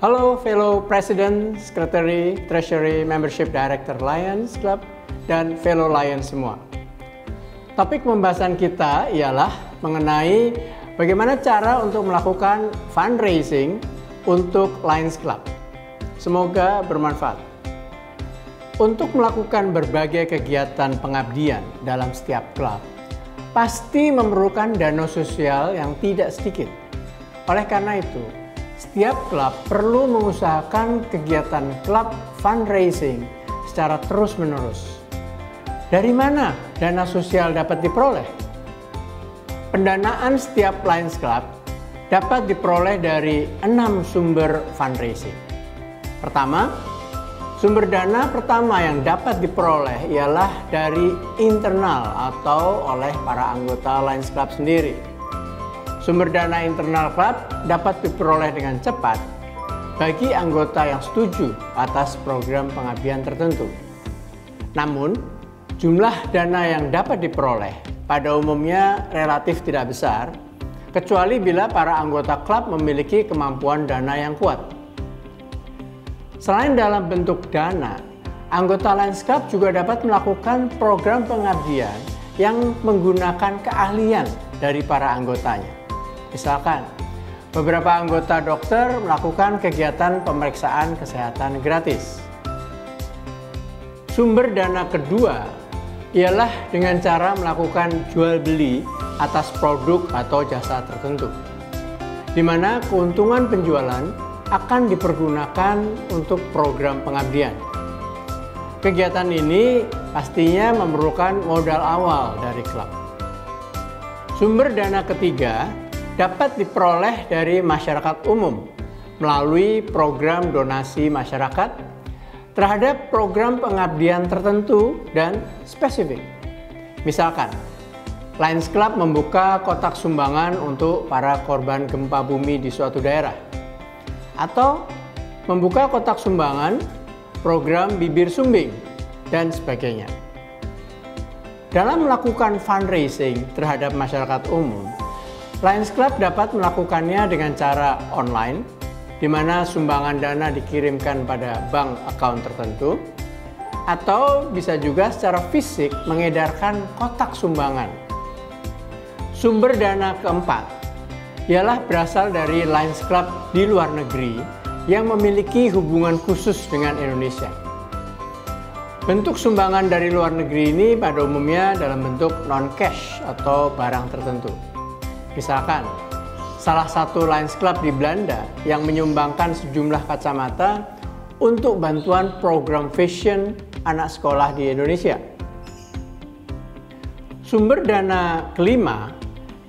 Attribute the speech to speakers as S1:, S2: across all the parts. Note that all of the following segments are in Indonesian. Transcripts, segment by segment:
S1: Halo fellow President, Secretary, Treasury, Membership Director Lions Club, dan fellow Lions semua. Topik pembahasan kita ialah mengenai bagaimana cara untuk melakukan fundraising untuk Lions Club. Semoga bermanfaat. Untuk melakukan berbagai kegiatan pengabdian dalam setiap klub, pasti memerlukan dana sosial yang tidak sedikit. Oleh karena itu, setiap klub perlu mengusahakan kegiatan klub fundraising secara terus-menerus. Dari mana dana sosial dapat diperoleh? Pendanaan setiap Lions Club dapat diperoleh dari 6 sumber fundraising. Pertama, sumber dana pertama yang dapat diperoleh ialah dari internal atau oleh para anggota Lions Club sendiri. Sumber dana internal klub dapat diperoleh dengan cepat bagi anggota yang setuju atas program pengabdian tertentu. Namun, jumlah dana yang dapat diperoleh pada umumnya relatif tidak besar, kecuali bila para anggota klub memiliki kemampuan dana yang kuat. Selain dalam bentuk dana, anggota Lions Club juga dapat melakukan program pengabdian yang menggunakan keahlian dari para anggotanya. Misalkan, beberapa anggota dokter melakukan kegiatan pemeriksaan kesehatan gratis. Sumber dana kedua ialah dengan cara melakukan jual beli atas produk atau jasa tertentu, di mana keuntungan penjualan akan dipergunakan untuk program pengabdian. Kegiatan ini pastinya memerlukan modal awal dari klub. Sumber dana ketiga dapat diperoleh dari masyarakat umum melalui program donasi masyarakat terhadap program pengabdian tertentu dan spesifik. Misalkan, Lions Club membuka kotak sumbangan untuk para korban gempa bumi di suatu daerah, atau membuka kotak sumbangan program bibir sumbing, dan sebagainya. Dalam melakukan fundraising terhadap masyarakat umum, Lions Club dapat melakukannya dengan cara online, di mana sumbangan dana dikirimkan pada bank account tertentu, atau bisa juga secara fisik mengedarkan kotak sumbangan. Sumber dana keempat ialah berasal dari Lions Club di luar negeri yang memiliki hubungan khusus dengan Indonesia. Bentuk sumbangan dari luar negeri ini pada umumnya dalam bentuk non-cash atau barang tertentu. Misalkan, salah satu Lions Club di Belanda yang menyumbangkan sejumlah kacamata untuk bantuan program fashion anak sekolah di Indonesia. Sumber dana kelima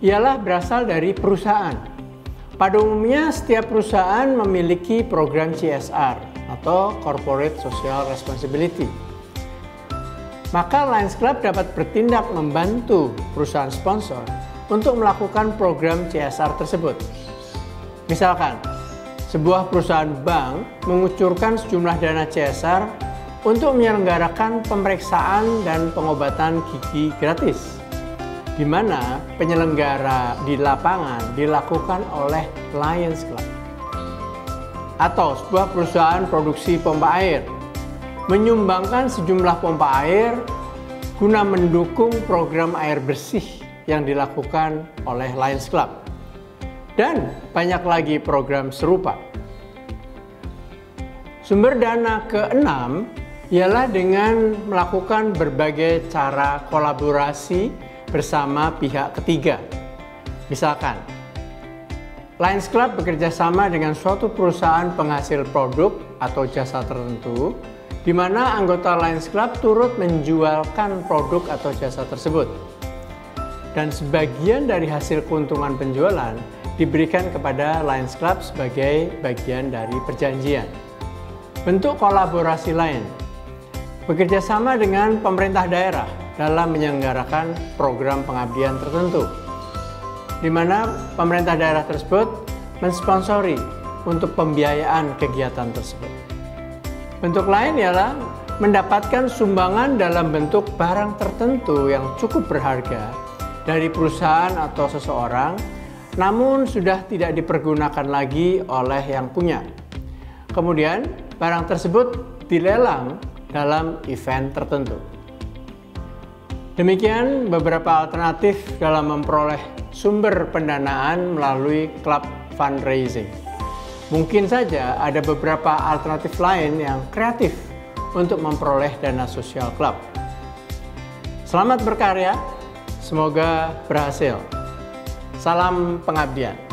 S1: ialah berasal dari perusahaan. Pada umumnya, setiap perusahaan memiliki program CSR atau Corporate Social Responsibility. Maka Lions Club dapat bertindak membantu perusahaan sponsor untuk melakukan program CSR tersebut. Misalkan, sebuah perusahaan bank mengucurkan sejumlah dana CSR untuk menyelenggarakan pemeriksaan dan pengobatan gigi gratis, di mana penyelenggara di lapangan dilakukan oleh Lions Club. Atau sebuah perusahaan produksi pompa air menyumbangkan sejumlah pompa air guna mendukung program air bersih yang dilakukan oleh Lions Club. Dan banyak lagi program serupa. Sumber dana keenam ialah dengan melakukan berbagai cara kolaborasi bersama pihak ketiga. Misalkan, Lions Club bekerja sama dengan suatu perusahaan penghasil produk atau jasa tertentu, di mana anggota Lions Club turut menjualkan produk atau jasa tersebut. Dan sebagian dari hasil keuntungan penjualan diberikan kepada Lions Club sebagai bagian dari perjanjian. Bentuk kolaborasi lain, bekerja sama dengan pemerintah daerah dalam menyelenggarakan program pengabdian tertentu, di mana pemerintah daerah tersebut mensponsori untuk pembiayaan kegiatan tersebut. Bentuk lain ialah mendapatkan sumbangan dalam bentuk barang tertentu yang cukup berharga dari perusahaan atau seseorang, namun sudah tidak dipergunakan lagi oleh yang punya. Kemudian, barang tersebut dilelang dalam event tertentu. Demikian beberapa alternatif dalam memperoleh sumber pendanaan melalui klub fundraising. Mungkin saja ada beberapa alternatif lain yang kreatif untuk memperoleh dana sosial klub. Selamat berkarya, semoga berhasil. Salam pengabdian.